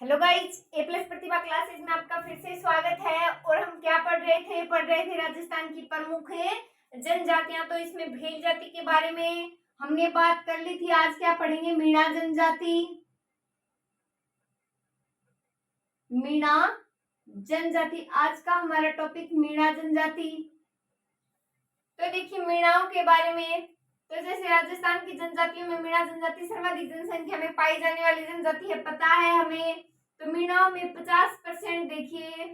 Hello guys, ए plus प्रतिभा classes में आपका फिर से स्वागत है। और हम क्या पढ़ रहे थे राजस्थान की प्रमुख जनजातियां। तो इसमें भील जाति के बारे में हमने बात कर ली थी। आज क्या पढ़ेंगे? मीणा जनजाति। मीणा जनजाति आज का हमारा टॉपिक मीणा जनजाति। तो देखिए मीणाओं के बारे में, तो जैसे राजस्थान की जनजातियों में मीणा जनजाति सर्वाधिक जनसंख्या में पाई जाने वाली जनजाति है, पता है हमें। तो मीणाओं में 50% देखिए,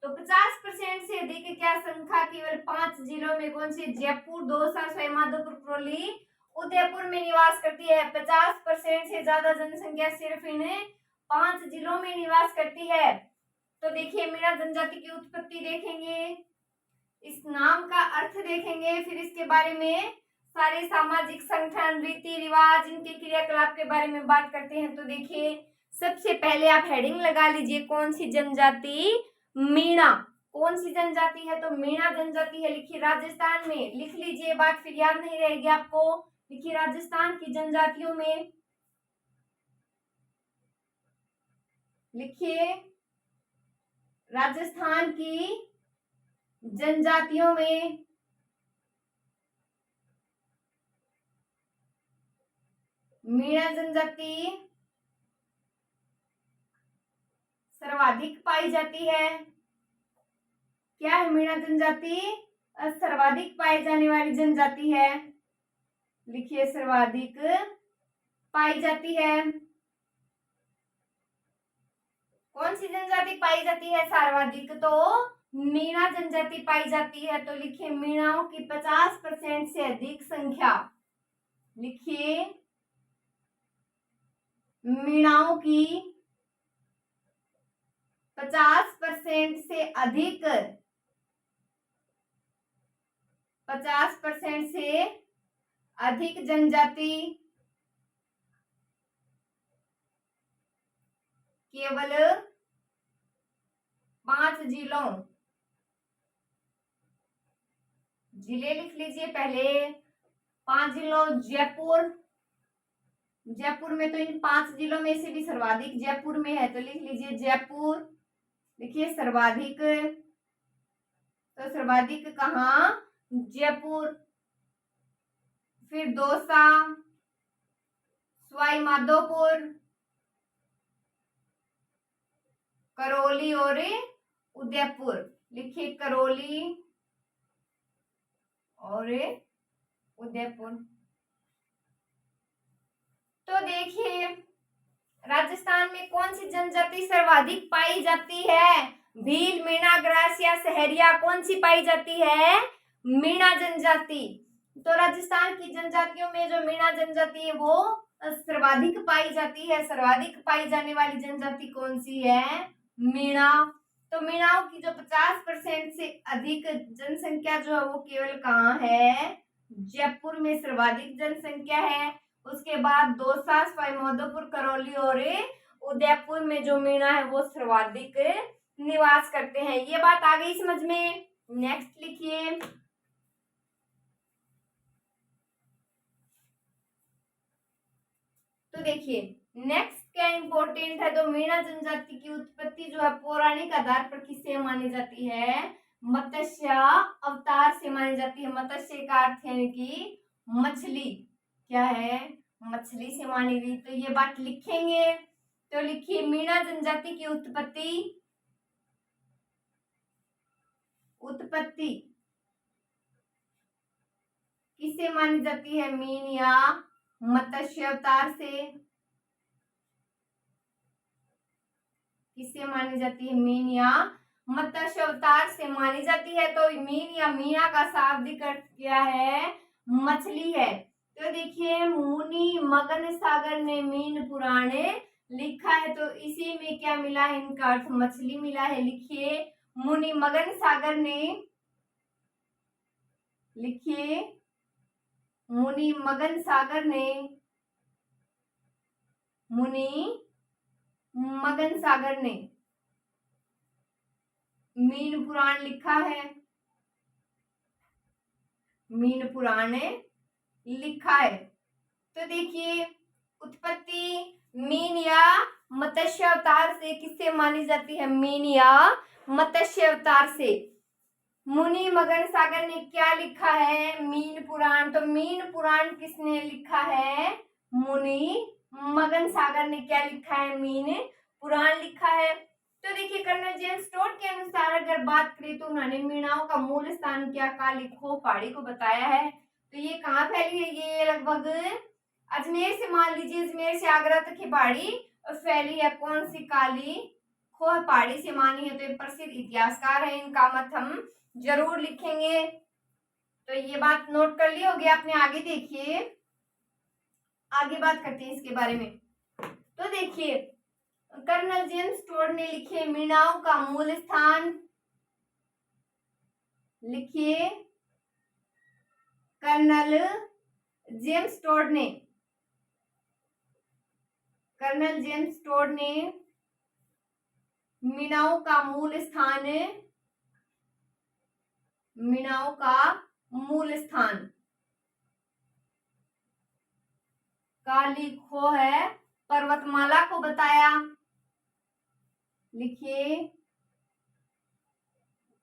तो 50% से अधिक क्या संख्या केवल 5 जिलों में, कौन से? जयपुर, दौसा, सवाईमाधोपुर, करौली, उदयपुर में निवास करती है। 50% से ज्यादा जनसंख्या सिर्फ इन 5 जिलों में निवास करती है। तो देखिए मीणा जनजाति की उत्पत्ति देखेंगे, इस नाम का अर्थ देखेंगे, फिर इसके बारे में सारे सामाजिक संगठन, रीति रिवाज, इनके क्रियाकलाप के बारे में बात करते हैं। तो देखिए सबसे पहले आप हेडिंग लगा लीजिए, कौन सी जनजाति? मीणा। कौन सी जनजाति है? तो मीणा जनजाति है। लिखिए राजस्थान में, लिख लीजिए, बात फिर याद नहीं रहेगी आपको। लिखिए राजस्थान की जनजातियों में, लिखिए राजस्थान की जनजातियों में मीणा जनजाति सर्वाधिक पाई जाती है। क्या है मीणा जनजाति? सर्वाधिक पाई जाने वाली जनजाति है। लिखिए सर्वाधिक पाई जाती है। कौन सी जनजाति पाई जाती है सर्वाधिक? तो मीणा जनजाति पाई जाती है। तो लिखिए मीणाओं की 50% से अधिक संख्या, लिखिए मीणाओं की 50% से अधिक, 50% से अधिक जनजाति केवल 5 जिलों, जिले लिख लीजिए पहले, 5 जिलों, जयपुर, जयपुर में तो इन 5 जिलों में से भी सर्वाधिक जयपुर में है, तो लिख लीजिए जयपुर। देखिए सर्वाधिक, तो सर्वाधिक कहाँ? जयपुर। फिर दौसा, सवाईमाधोपुर, करौली और उदयपुर। लिखिए करौली और उदयपुर। तो देखिए राजस्थान में कौन सी जनजाति सर्वाधिक पाई जाती है? भील, मीणा, ग्रासिया, सहरिया, कौन सी पाई जाती है? मीणा जनजाति। तो राजस्थान की जनजातियों में जो मीणा जनजाति है वो सर्वाधिक पाई जाती है। सर्वाधिक पाई जाने वाली जनजाति कौन सी है? मीणा। तो मीणाओं की जो 50% से अधिक जनसंख्या जो है वो केवल कहाँ है? जयपुर में सर्वाधिक जनसंख्या है। उसके बाद दौसा, सवाईमाधोपुर, करौली और उदयपुर में जो मीणा है वो सर्वाधिक निवास करते हैं। ये बात आ गई समझ में? नेक्स्ट लिखिए, तो देखिए नेक्स्ट क्या इंपॉर्टेंट है? तो मीणा जनजाति की उत्पत्ति जो है पौराणिक आधार पर किससे मानी जाती है? मत्स्य अवतार से मानी जाती है। मत्स्य का अर्थ यानी कि मछली, क्या है? मछली से मानी गई। तो ये बात लिखेंगे। तो लिखिए मीणा जनजाति की उत्पत्ति, उत्पत्ति किससे मानी जाती है? मीन या मत्स्य अवतार से। किससे मानी जाती है? मीन या मत्स्य अवतार से मानी जाती है। तो मीन या मीना का शाब्दिक अर्थ क्या है? मछली है। तो देखिए मुनि मगन सागर ने मीन पुराण लिखा है, तो इसी में क्या मिला है? इनका अर्थ मछली मिला है। लिखिए मुनि मगन सागर ने, लिखिए मुनि मगन सागर ने, मुनि मगन सागर ने मीन पुराण लिखा है। मीन पुराण लिखा है। तो देखिए उत्पत्ति मीन या मत्स्य अवतार से किससे मानी जाती है? मीन या मत्स्य अवतार से। मुनि मगन सागर ने क्या लिखा है? मीन पुराण। तो मीन पुराण किसने लिखा है? मुनि मगन सागर ने क्या लिखा है? मीन पुराण लिखा है। तो देखिए कर्नल जेम्स टोड के अनुसार अगर बात करें तो उन्होंने मीणाओं का मूल स्थान क्या काली खो पहाड़ी को बताया है। तो ये कहाँ फैली है? ये लगभग अजमेर से, मान लीजिए अजमेर से आगरा तक की पहाड़ी फैली है। कौन सी? काली खो पहाड़ी से मानी है। तो ये प्रसिद्ध इतिहासकार है, इनका मत हम जरूर लिखेंगे। तो ये बात नोट कर ली होगी आपने। आगे देखिए, आगे बात करते हैं इसके बारे में। तो देखिए कर्नल जेम्स टोड ने लिखे मीणाओं का मूल स्थान, लिखिए कर्नल जेम्स टोड ने, कर्नल जेम्स टोड ने मीणाओं का मूल स्थान, मीणाओं का मूल स्थान काली खो है पर्वतमाला को बताया। लिखिए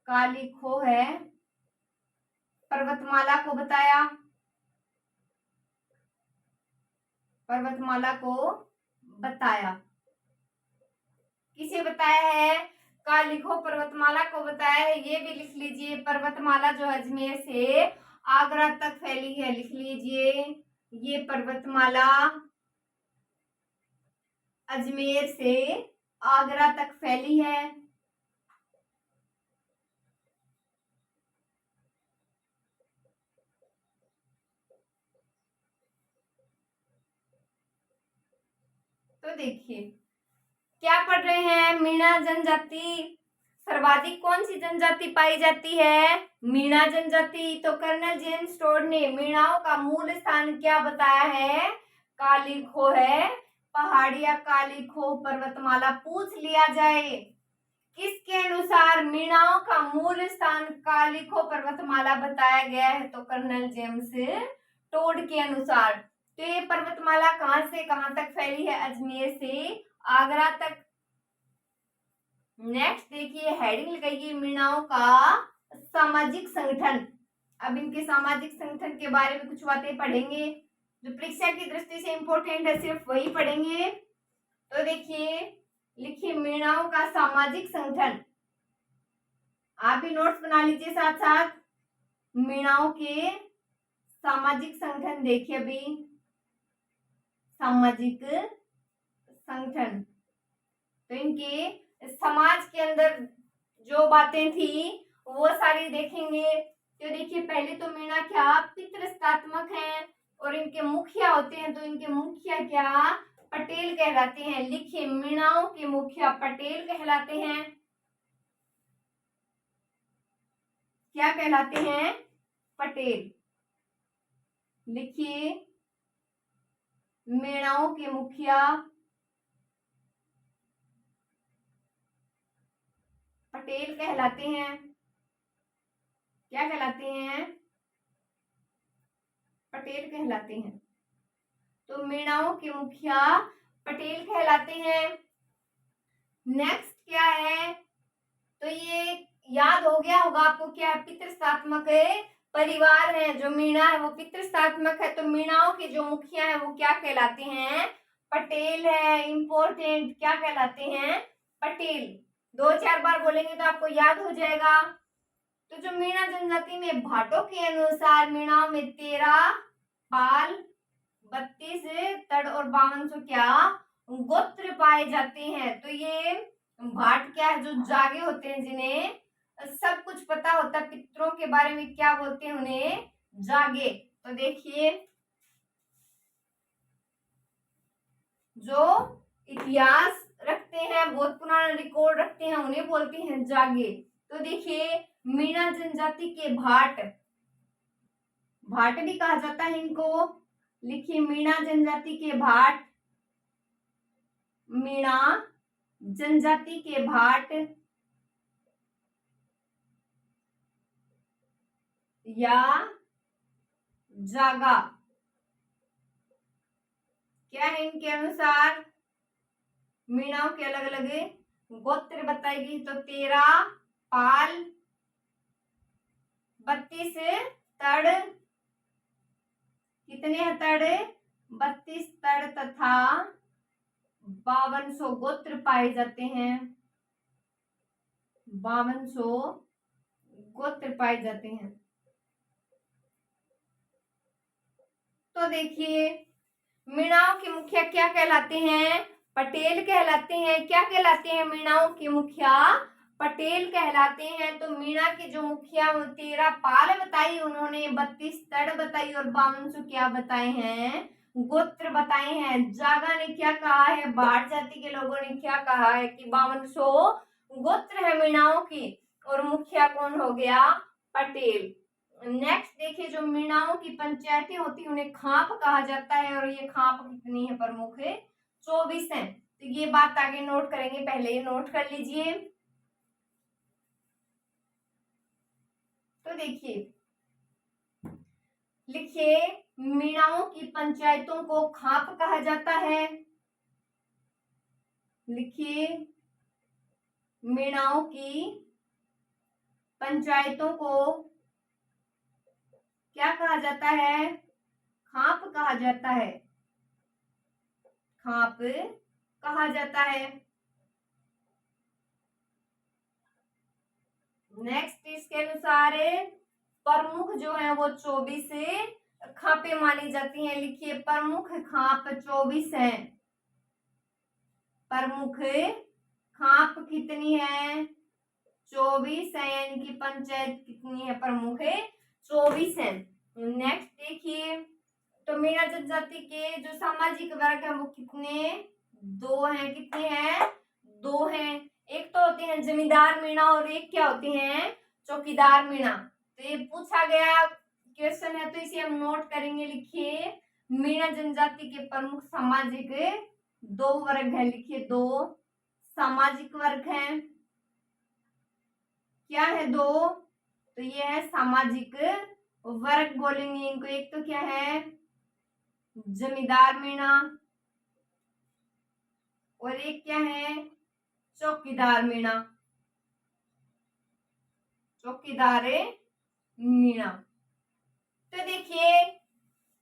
काली खो है पर्वतमाला को बताया, पर्वतमाला को बताया। किसे बताया है? काली खो पर्वतमाला को बताया है। ये भी लिख लीजिए, पर्वतमाला जो अजमेर से आगरा तक फैली है। लिख लीजिए ये पर्वतमाला अजमेर से आगरा तक फैली है। तो देखिए क्या पढ़ रहे हैं? मीणा जनजाति सर्वाधिक कौन सी जनजाति पाई जाती है? मीणा जनजाति। तो कर्नल जेम्स टोड ने मीणाओं का मूल स्थान क्या बताया है? काली खो है पहाड़ी या काली खो पर्वतमाला। पूछ लिया जाए किसके अनुसार मीणाओं का मूल स्थान काली खो पर्वतमाला बताया गया है? तो कर्नल जेम्स टोड के अनुसार। तो ये पर्वतमाला कहां से कहां तक फैली है? अजमेर से आगरा तक। नेक्स्ट देखिए हेडिंग लगाइए मीणाओं का सामाजिक संगठन। अब इनके सामाजिक संगठन के बारे में कुछ बातें पढ़ेंगे जो परीक्षा की दृष्टि से इंपॉर्टेंट है, सिर्फ वही पढ़ेंगे। तो देखिए लिखिए मीणाओं का सामाजिक संगठन। आप भी नोट्स बना लीजिए साथ साथ। मीणाओं के सामाजिक संगठन देखिए अभी, सामाजिक संगठन। तो इनके समाज के अंदर जो बातें थी वो सारी देखेंगे। तो देखिए पहले तो मीणा क्या पितृसत्तात्मक हैं और इनके मुखिया होते हैं। तो इनके मुखिया क्या? पटेल कहलाते हैं। लिखिए मीणाओं के मुखिया पटेल कहलाते हैं। क्या कहलाते हैं? पटेल। लिखिए मीणाओं के मुखिया पटेल कहलाते हैं। क्या कहलाते हैं? पटेल कहलाते हैं। तो मीणाओं के मुखिया पटेल कहलाते हैं। नेक्स्ट क्या है? तो ये याद हो गया होगा आपको, क्या पितृसत्तात्मक परिवार है। जो मीणा है वो पितृसत्तात्मक है। तो मीणाओं के जो मुखिया है वो क्या कहलाते हैं? पटेल है। इंपॉर्टेंट, क्या कहलाते हैं? पटेल। 2-4 बार बोलेंगे तो आपको याद हो जाएगा। तो जो मीणा जनजाति में भाटों के अनुसार मीणाओं में 13 पाल, 32 तड़ और 52 क्या गोत्र पाए जाते हैं। तो ये भाट क्या है? जो जागे होते हैं, जिन्हें सब कुछ पता होता है पितरों के बारे में, क्या बोलते हैं उन्हें? जागे। तो देखिए जो इतिहास रखते हैं, बहुत पुराना रिकॉर्ड रखते हैं, उन्हें बोलते हैं जागे। तो देखिए मीणा जनजाति के भाट, भाट भी कहा जाता है इनको। लिखिए मीणा जनजाति के भाट, मीणा जनजाति के भाट या जागा क्या है इनके अनुसार? मीणाओं के अलग अलग गोत्र बताएगी। तो 13 पाल, 32 तड़, कितने हैं तड़? 32 तड़ तथा 5200 गोत्र पाए जाते हैं। 5200 गोत्र पाए जाते हैं। तो देखिए मीणाओं के मुखिया क्या कहलाते हैं? पटेल कहलाते हैं। क्या कहलाते हैं मीणाओं के मुखिया? पटेल कहलाते हैं। तो मीणा के जो मुखिया 13 पाल बताई उन्होंने, 32 तड़ बताई और 5200 क्या बताए हैं? गोत्र बताए हैं। जागा ने क्या कहा है? बाढ़ जाति के लोगों ने क्या कहा है कि 5200 गोत्र है मीणाओं की, और मुखिया कौन हो गया? पटेल। नेक्स्ट देखिए, जो मीणाओं की पंचायतें होती है उन्हें खाप कहा जाता है, और ये खाप कितनी है? प्रमुख 24 है। तो ये बात आगे नोट करेंगे, पहले ये नोट कर लीजिए। तो देखिए लिखिए, मीणाओं की पंचायतों को खाप कहा जाता है। लिखिए, मीणाओं की पंचायतों को क्या कहा जाता है? खाप कहा जाता है। खाप कहा जाता है। नेक्स्ट इसके अनुसार प्रमुख जो है वो 24 खापे मानी जाती हैं। लिखिए, प्रमुख खाप 24 है। प्रमुख खाप कितनी है? 24 है, यानी कि पंचायत कितनी है? प्रमुख 24 है। नेक्स्ट देखिए, तो मीणा जनजाति के जो सामाजिक वर्ग है वो कितने? 2 हैं। कितने हैं? 2 हैं। एक तो होते हैं जमींदार मीणा और एक क्या होते हैं? चौकीदार मीणा। तो ये पूछा गया क्वेश्चन है, तो इसे हम नोट करेंगे। लिखिए, मीणा जनजाति के प्रमुख सामाजिक 2 वर्ग है। लिखिए, 2 सामाजिक वर्ग हैं। क्या है? 2। तो ये है सामाजिक वर्ग बोलेंगे इनको। एक तो क्या है? जमींदार मीणा, और एक क्या है? चौकीदार मीणा। चौकीदार मीणा। तो देखिए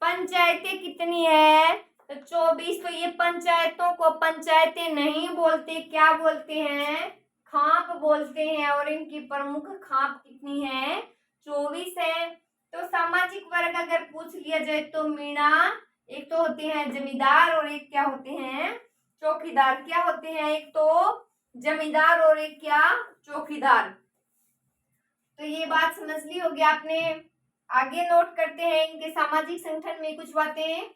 पंचायतें कितनी है? तो 24। तो ये पंचायतों को पंचायतें नहीं बोलते, क्या बोलते हैं? खाप बोलते हैं। और इनकी प्रमुख खाप कितनी है? 24 है। तो सामाजिक वर्ग अगर पूछ लिया जाए तो मीणा एक तो होते हैं जमींदार और एक क्या होते हैं? चौकीदार। क्या होते हैं? एक तो जमींदार और एक क्या? चौकीदार। तो ये बात समझ ली होगी आपने। आगे नोट करते हैं इनके सामाजिक संगठन में कुछ बातें।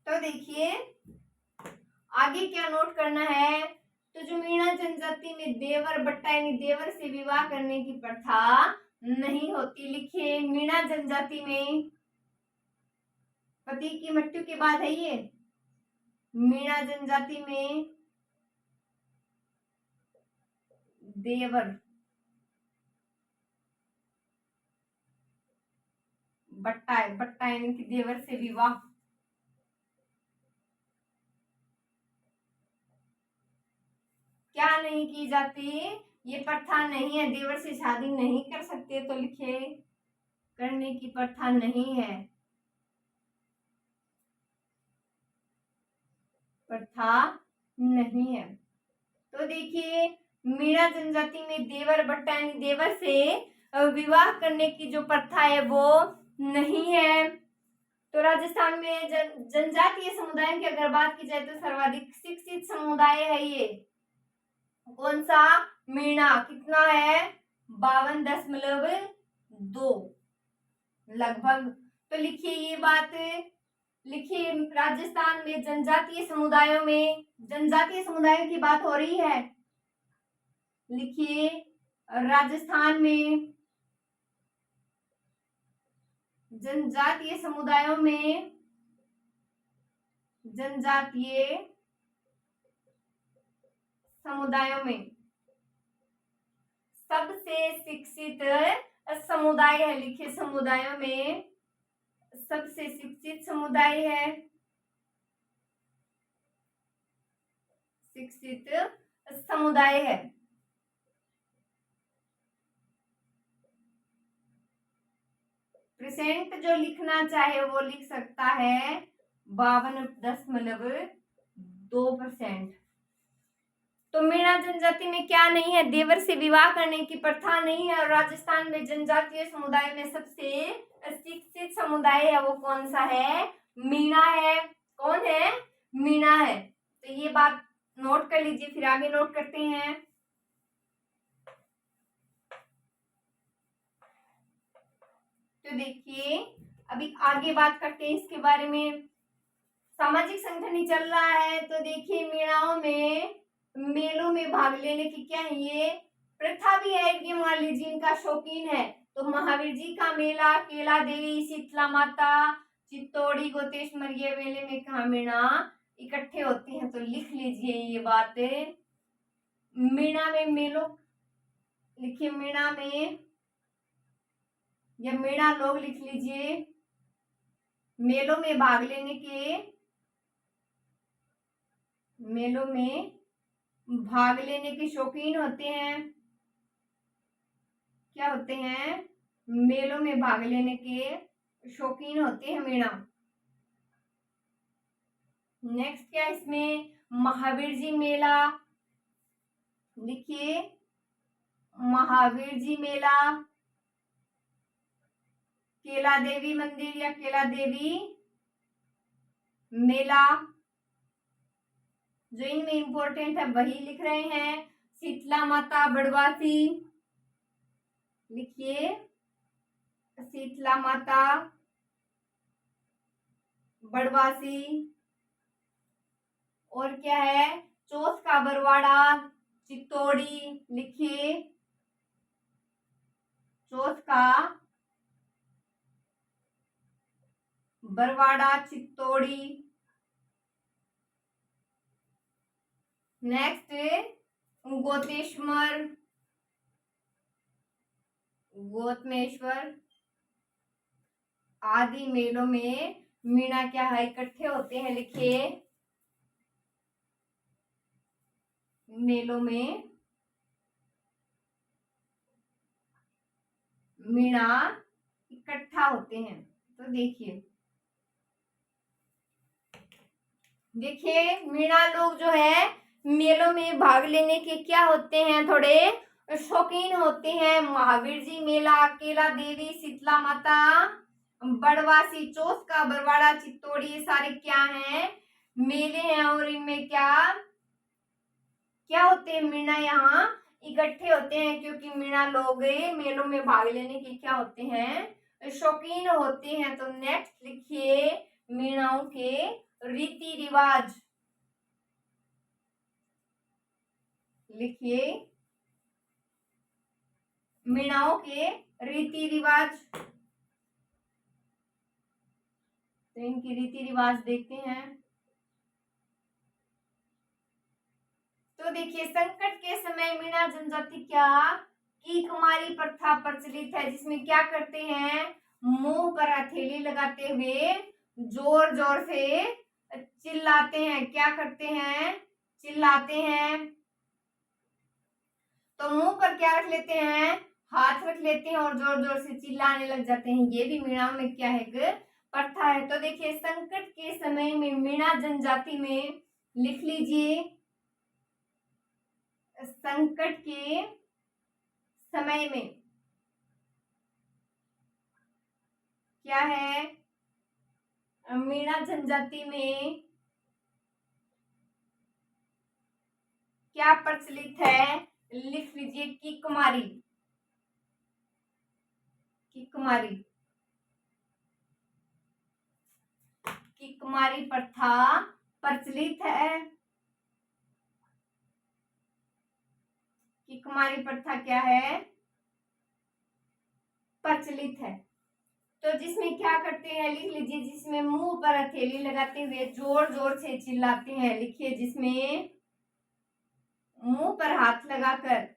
तो देखिए आगे क्या नोट करना है? तो जो मीणा जनजाति में देवर बट्टा यानी देवर से विवाह करने की प्रथा नहीं होती। लिखिए, मीणा जनजाति में पति की मृत्यु के बाद है ये। मीणा जनजाति में देवर बट्टा है, बट्टा यानी कि देवर से विवाह क्या नहीं की जाती? ये प्रथा नहीं है। देवर से शादी नहीं कर सकते। तो लिखिए, करने की प्रथा नहीं है। प्रथा नहीं है। तो देखिए मीणा जनजाति में देवर बट्टा यानी देवर से विवाह करने की जो प्रथा है वो नहीं है। तो राजस्थान में जनजातीय समुदाय की अगर बात की जाए तो सर्वाधिक शिक्षित समुदाय है ये। कौन सा? मीणा। कितना है? 52.2 लगभग। तो लिखिए ये बात। लिखिए, राजस्थान में जनजातीय समुदायों की बात हो रही है। लिखिए, राजस्थान में जनजातीय समुदायों में सबसे शिक्षित समुदाय है। लिखिए, समुदायों में सबसे शिक्षित समुदाय है। शिक्षित समुदाय है। परसेंट जो लिखना चाहे वो लिख सकता है 52.2%। तो मीणा जनजाति में क्या नहीं है, देवर से विवाह करने की प्रथा नहीं है। और राजस्थान में जनजातीय समुदाय में सबसे शिक्षित समुदाय है वो कौन सा है, मीणा है। कौन है, मीणा है। तो ये बात नोट कर लीजिए, फिर आगे नोट करते हैं। तो देखिए अभी आगे बात करते हैं इसके बारे में। सामाजिक संगठन ही चल रहा है, तो देखिए मीणाओं में मेलों में भाग लेने की क्या है, ये प्रथा भी है कि मान लीजिए इनका शौकीन है। तो महावीर जी का मेला, केला देवी, शीतला माता, चित्तौड़ी, गोतेश्वर, ये मेले में कहा मीणा इकट्ठे होते हैं। तो लिख लीजिए ये बातें। मीणा में मेलों, लिखिए मीणा में, या मीणा लोग लिख लीजिए, मेलों में भाग लेने के, मेलों में भाग लेने के शौकीन होते हैं। क्या होते हैं, मेलों में भाग लेने के शौकीन होते हैं मीणा। नेक्स्ट क्या है इसमें, महावीर जी मेला, लिखिए महावीर जी मेला, केला देवी मंदिर या केला देवी मेला, जो इनमें इंपॉर्टेंट है वही लिख रहे हैं। शीतला माता बड़वासी, लिखिए शीतला माता बड़वासी। और क्या है, चौथ का बरवाड़ा चित्तौड़ी, लिखिए चौथ का बरवाड़ा चित्तौड़ी। नेक्स्ट गोतेश्वर, गोतमेश्वर आदि मेलों में मीणा क्या है, इकट्ठे होते हैं। लिखिए मेलों में मीणा इकट्ठा होते हैं। तो देखिए मीणा लोग जो है मेलों में भाग लेने के क्या होते हैं, थोड़े शौकीन होते हैं। महावीर जी मेला, केला देवी, शीतला माता बड़वासी, चौथ का बरवाड़ा चित्तौड़ी, ये सारे क्या हैं, मेले हैं। और इनमें क्या क्या होते हैं, मीणा यहाँ इकट्ठे होते हैं, क्योंकि मीणा लोग मेलों में भाग लेने के क्या होते हैं, शौकीन होते हैं। तो नेक्स्ट लिखिए मीणाओं के रीति रिवाज, लिखिए मीणाओं के रीति रिवाज। तो इनकी रीति रिवाज देखते हैं। तो देखिए संकट के समय मीणा जनजाति क्या की कुमारी प्रथा प्रचलित है, जिसमें क्या करते हैं, मुंह पर हथेली लगाते हुए जोर जोर से चिल्लाते हैं। क्या करते हैं, चिल्लाते हैं। तो मुंह पर क्या रख लेते हैं, हाथ रख लेते हैं और जोर जोर से चिल्लाने लग जाते हैं। ये भी मीणा में क्या है, प्रथा है। तो देखिए संकट के समय में मीणा जनजाति में, लिख लीजिए संकट के समय में क्या है, मीणा जनजाति में क्या प्रचलित है, लिख लीजिए कि कुमारी, कि कुमारी, कि कुमारी प्रथा प्रचलित है। कि कुमारी प्रथा क्या है, प्रचलित है। तो जिसमें क्या करते हैं, लिख लीजिए जिसमें मुंह पर हथेली लगाते हुए जोर जोर से चिल्लाते हैं। लिखिए जिसमें मुंह पर हाथ लगाकर,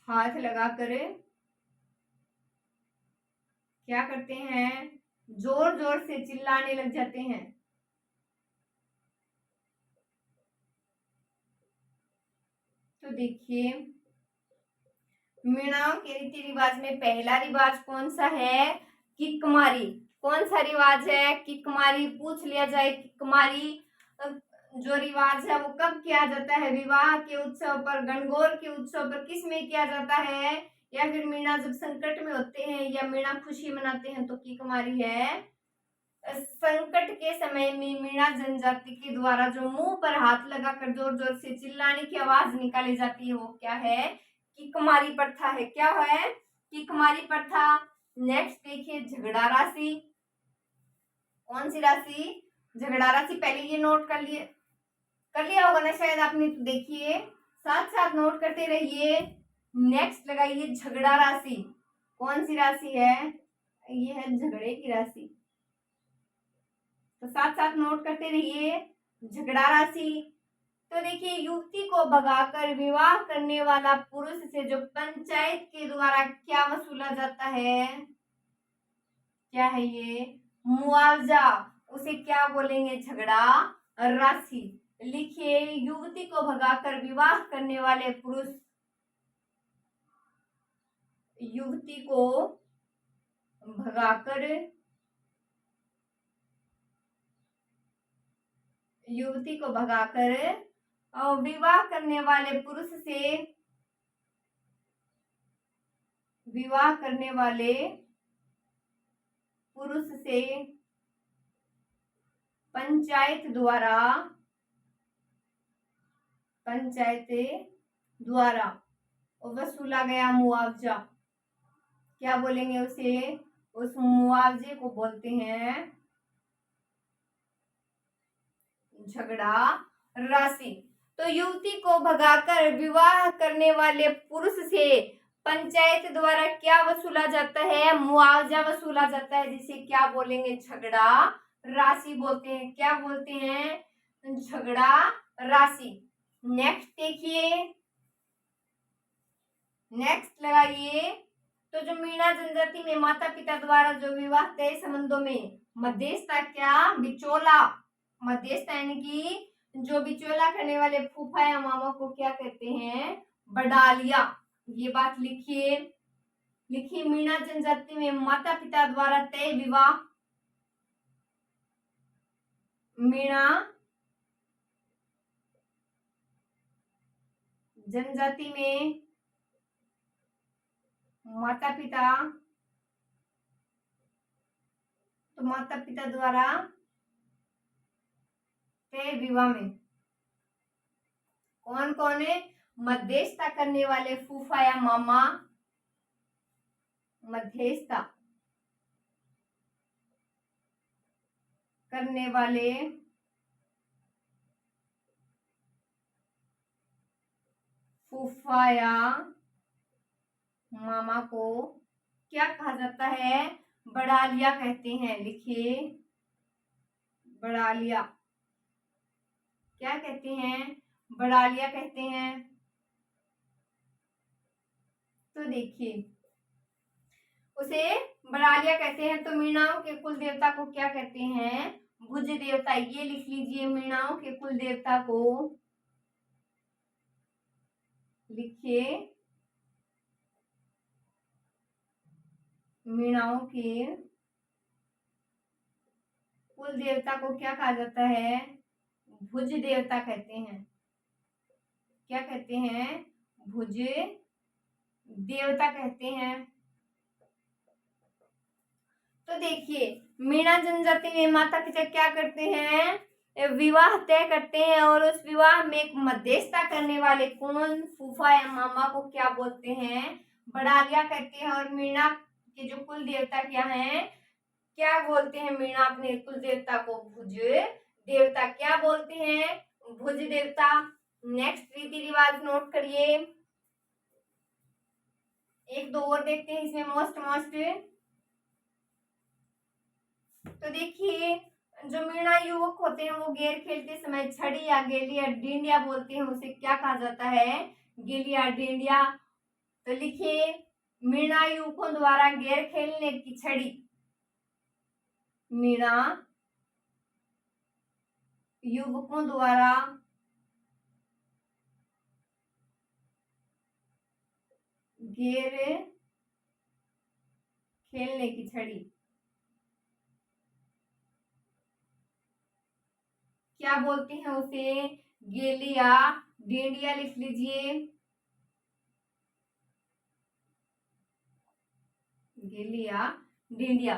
हाथ लगाकर क्या करते हैं, जोर जोर से चिल्लाने लग जाते हैं। तो देखिए मीणाओं के रीति रिवाज में पहला रिवाज कौन सा है? किकमारी। कौन सा रिवाज है? किकमारी। पूछ लिया जाए किकमारी जो रिवाज है वो कब किया जाता है? विवाह के उत्सव पर, गणगौर के उत्सव पर, किस में किया जाता है? या फिर मीणा जब संकट में होते हैं या मीणा खुशी मनाते हैं तो किकमारी है। संकट के समय में मीणा जनजाति के द्वारा जो मुंह पर हाथ लगाकर जोर जोर से चिल्लाने की आवाज निकाली जाती है वो क्या है? किकमारी प्रथा है। क्या है? किकमारी प्रथा। नेक्स्ट देखिए झगड़ा राशि। कौन सी राशि? झगड़ा राशि। पहले ये नोट कर लिया होगा ना शायद आपने, तो देखिए साथ साथ नोट करते रहिए। नेक्स्ट लगाइए झगड़ा राशि। कौन सी राशि है? ये है झगड़े की राशि, तो साथ साथ नोट करते रहिए झगड़ा राशि। तो देखिए युवती को भगाकर विवाह करने वाला पुरुष से जो पंचायत के द्वारा क्या वसूला जाता है? क्या है ये? मुआवजा। उसे क्या बोलेंगे? झगड़ा राशि। लिखिए युवती को भगाकर विवाह करने वाले पुरुष, युवती को भगाकर विवाह करने वाले पुरुष से, विवाह करने वाले पुरुष से पंचायत द्वारा वसूला गया मुआवजा, क्या बोलेंगे उसे? उस मुआवजे को बोलते हैं झगड़ा राशि। तो युवती को भगाकर विवाह करने वाले पुरुष से पंचायत द्वारा क्या वसूला जाता है? मुआवजा वसूला जाता है, जिसे क्या बोलेंगे? झगड़ा राशि बोलते हैं। क्या बोलते हैं? झगड़ा राशि। नेक्स्ट देखिए, नेक्स्ट लगाइए। तो जो मीणा जनजाति में माता पिता द्वारा जो विवाह तय संबंधों में मध्यस्थता, क्या? बिचौला। मध्यस्थता यानी कि जो बिचौला करने वाले फूफा या मामा को क्या कहते हैं? बडालिया। ये बात लिखिए। मीणा जनजाति में माता पिता द्वारा तय विवाह, मीणा जनजाति में माता पिता द्वारा तय विवाह में कौन कौन है? मध्यस्थता करने वाले फूफा या मामा, मध्यस्थता करने वाले फूफा या मामा को क्या कहा जाता है? बड़ालिया कहते हैं। लिखिए बड़ालिया। क्या कहते हैं? बड़ालिया कहते हैं। तो देखिए उसे बड़ालिया कहते हैं। तो मीणाओं के कुल देवता को क्या कहते हैं? भुज देवता। ये लिख लीजिए, मीणाओं के कुल देवता को लिखिए, मीणाओं के कुल देवता को क्या कहा जाता है? भुज देवता कहते हैं। क्या कहते हैं? भुज देवता कहते हैं। तो देखिए मीणा जनजाति में माता पिता क्या करते हैं? विवाह तय करते हैं, और उस विवाह में एक मध्यस्थता करने वाले कौन? फूफा या मामा को क्या बोलते हैं? बड़ालिया कहते हैं। और मीणा के जो कुल देवता क्या हैं? क्या बोलते हैं? मीणा अपने कुल देवता को भुज देवता क्या बोलते हैं? भुज देवता। नेक्स्ट रीति रिवाज नोट करिए। एक दो और देखते हैं इसमें मोस्ट। तो देखिए जो मीणा युवक होते हैं वो गेर खेलते समय छड़ी या गेली या डिंडिया बोलते हैं, उसे क्या कहा जाता है? गेली या डिंडिया। तो लिखिए मीणा युवकों द्वारा गेर खेलने की छड़ी, मीणा युवकों द्वारा गेर खेलने की छड़ी, क्या बोलते हैं उसे? गेली या डेंडिया लिख लीजिए, गेली या डेंडिया।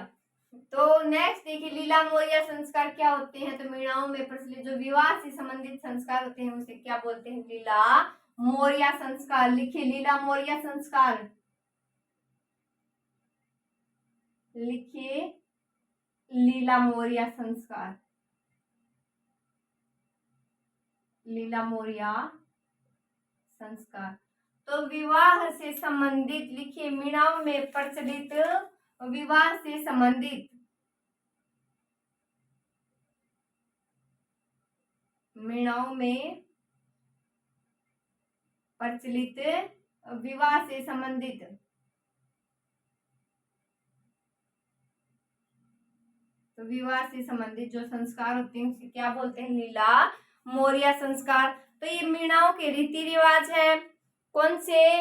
तो नेक्स्ट देखिए, लीला मोरिया संस्कार क्या होते हैं? तो मीणाओं में प्रचलित जो विवाह से संबंधित संस्कार होते हैं उसे क्या बोलते हैं? लीला मोरिया संस्कार। लिखिए लीला मोरिया संस्कार, लिखिए लीला मोरिया संस्कार, लीला मोरिया संस्कार। तो विवाह से संबंधित, लिखिए मीणाओं में प्रचलित विवाह से संबंधित, मीणाओं में प्रचलित विवाह से संबंधित, तो विवाह से संबंधित जो संस्कार होते हैं उसे क्या बोलते हैं? लीला मोरिया संस्कार। तो ये मीणाओं के रीति रिवाज है, कौन से?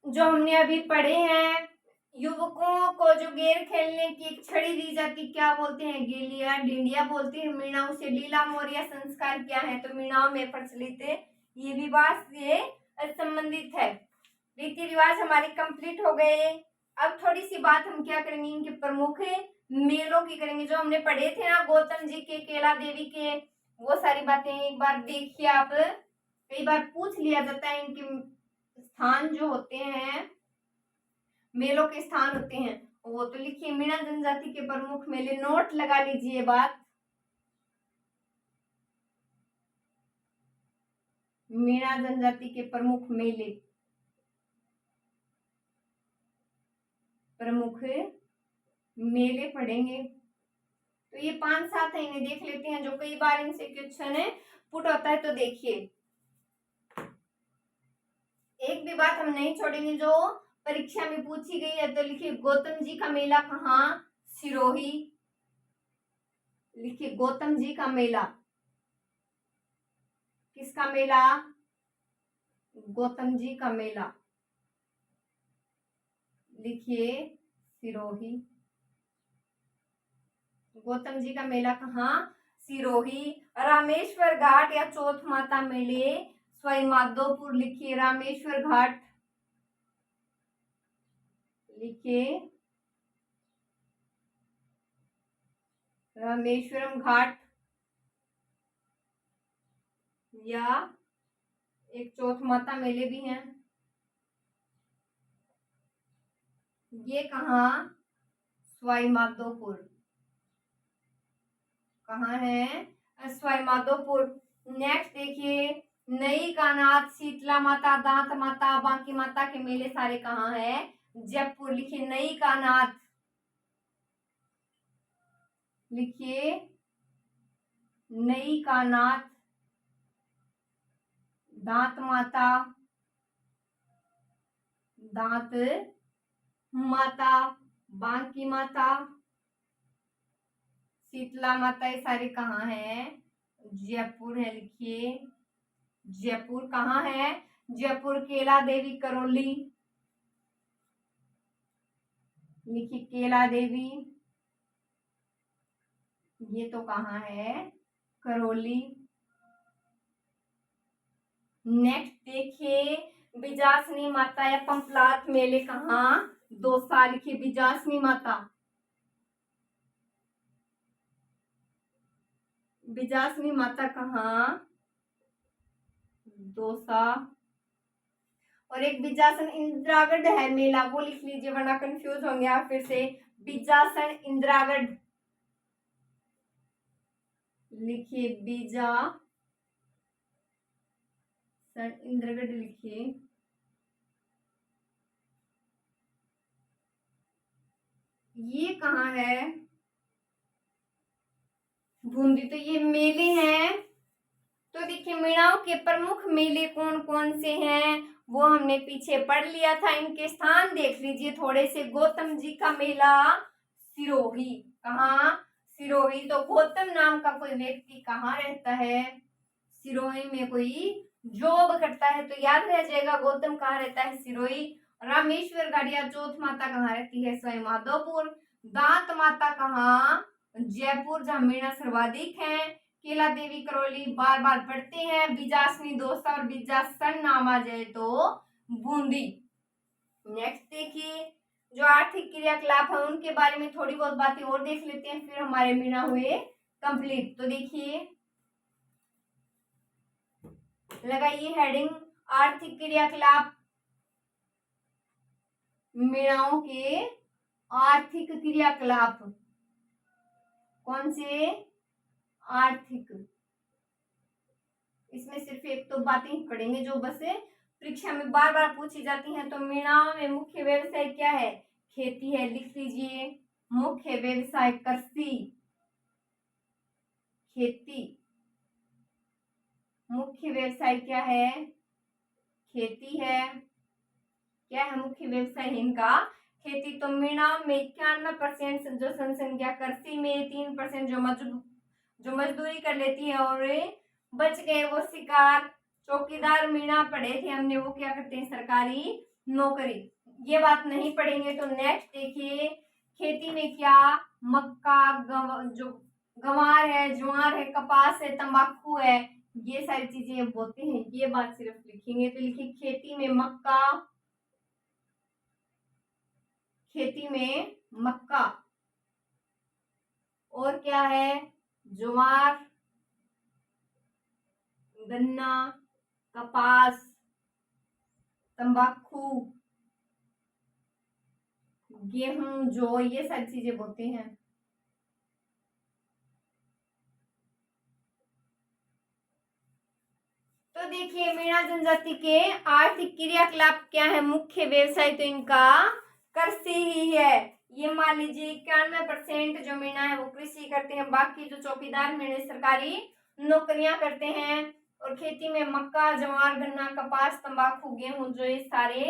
जो हमने अभी पढ़े हैं। युवकों को जो गेर खेलने की एक छड़ी दी जाती, क्या बोलते हैं? गेलिया डिंडिया बोलते हैं। मीणाओं से लीला मोरिया संस्कार क्या है? तो मीणाओं में प्रचलित ये विवाह से संबंधित है। रीति रिवाज हमारे कंप्लीट हो गए। अब थोड़ी सी बात हम क्या करेंगे, इनके प्रमुख मेलों की करेंगे, जो हमने पढ़े थे ना गौतम जी के, केला देवी के, वो सारी बातें एक बार देखिए आप। कई बार पूछ लिया जाता है इनके स्थान जो होते हैं, मेलों के स्थान होते हैं वो। तो लिखिए मीणा जनजाति के प्रमुख मेले, नोट लगा लीजिए बात। मीणा जनजाति के प्रमुख मेले, प्रमुख मेले पढ़ेंगे। तो ये 5-7 है, इन्हें देख लेते हैं जो कई बार इनसे क्वेश्चन है पुट होता है। तो देखिए एक भी बात हम नहीं छोड़ेंगे जो परीक्षा में पूछी गई है। तो लिखिए गौतम जी का मेला कहाँ? सिरोही। लिखिए गौतम जी का मेला, किसका मेला? गौतम जी का मेला, लिखिए सिरोही। गौतम जी का मेला कहाँ? सिरोही। रामेश्वर घाट या चौथ माता मेले सवाई माधोपुर। लिखिए रामेश्वर घाट, लिखिए रामेश्वरम घाट, या एक चौथ माता मेले भी हैं। ये कहाँ? सवाई माधोपुर। कहाँ है? सवाई माधोपुर। नेक्स्ट देखिए, नई का नाथ, शीतला माता, दांत माता, बांकी माता के मेले सारे कहाँ है? जयपुर। लिखिए नई का नाथ, लिखिए नई का नाथ, दांत माता, दांत माता, बांकी माता, शीतला माता, ये सारे कहाँ है? जयपुर है। लिखिए जयपुर। कहाँ है? जयपुर। केला देवी करौली, लिखिए केला देवी, ये तो कहाँ है? करौली। नेक्स्ट देखिए, बिजासनी माता या पंपलात मेले कहाँ? दौसा। लिखिए बिजासनी माता, बिजासनी माता कहाँ? दौसा। और एक बिजासन इंदिरागढ़ है मेला, वो लिख लीजिए वरना कंफ्यूज होंगे आप फिर से। बिजासन इंदिरागढ़, लिखिए बिजासन इंदिरागढ़, लिखिए। ये कहाँ है? बूंदी। तो ये मेले हैं। तो देखिए मीणाओं के प्रमुख मेले कौन कौन से हैं वो हमने पीछे पढ़ लिया था। इनके स्थान देख लीजिए थोड़े से। गौतम जी का मेला सिरोही, कहाँ? सिरोही। तो गौतम नाम का कोई व्यक्ति कहाँ रहता है? सिरोही में कोई जॉब करता है। तो याद रह जाएगा गौतम कहाँ रहता है? सिरोही। रामेश्वर गढ़िया चौथ माता कहाँ रहती है? सवाई माधोपुर। दांत माता कहाँ? जयपुर, जहाँ मीणा सर्वाधिक है। केला देवी करौली बार बार पढ़ते हैं। बीजासनी दौसा और बीजासन नाम आ जाए तो बूंदी। नेक्स्ट देखिए, जो आर्थिक क्रियाकलाप है उनके बारे में थोड़ी बहुत बातें और देख लेते हैं, फिर हमारे मीणा हुए कंप्लीट। तो देखिए, लगाइए हेडिंग आर्थिक क्रियाकलाप। मीणाओं के आर्थिक क्रियाकलाप कौन से? आर्थिक। इसमें सिर्फ एक तो बातें ही पढ़ेंगे जो बस परीक्षा में बार बार पूछी जाती हैं। तो मीणाओं में मुख्य व्यवसाय क्या है? खेती है, लिख लीजिए। मुख्य व्यवसाय कृषि, खेती। मुख्य व्यवसाय क्या है? खेती है। क्या है मुख्य व्यवसाय इनका? खेती। तो मीणाओं में 91% जो जनसंख्या कृषि में, 3% जो मजदूरी कर लेती है, और बच गए वो शिकार। चौकीदार मीणा पढ़े थे हमने, वो क्या करते हैं? सरकारी नौकरी। ये बात नहीं पढ़ेंगे। तो नेक्स्ट देखिए, खेती में क्या? मक्का, जो गंवार है, ज्वार है, कपास है, तंबाकू है, ये सारी चीजें बोते हैं। ये बात सिर्फ लिखेंगे। तो लिखिए खेती में मक्का, खेती में मक्का। और क्या है? ज्वार, गन्ना, कपास, तंबाकू, गेहूं, जौ, ये सारी चीजें बोते हैं। तो देखिए, मीणा जनजाति के आर्थिक क्रियाकलाप क्या है? मुख्य व्यवसाय तो इनका कृषि ही है। ये मान लीजिए 91% जो मीणा है वो कृषि करते हैं। बाकी जो चौकीदार मीणा सरकारी नौकरियां करते हैं। और खेती में मक्का, ज्वार, गन्ना, कपास, तंबाकू, गेहूं, जो ये सारे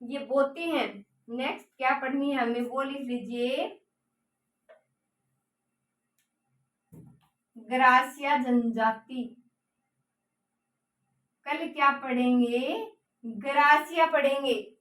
ये बोते हैं। नेक्स्ट क्या पढ़नी है हमें, वो लिख लीजिए। ग्रासिया जनजाति। कल क्या पढ़ेंगे? ग्रासिया पढ़ेंगे।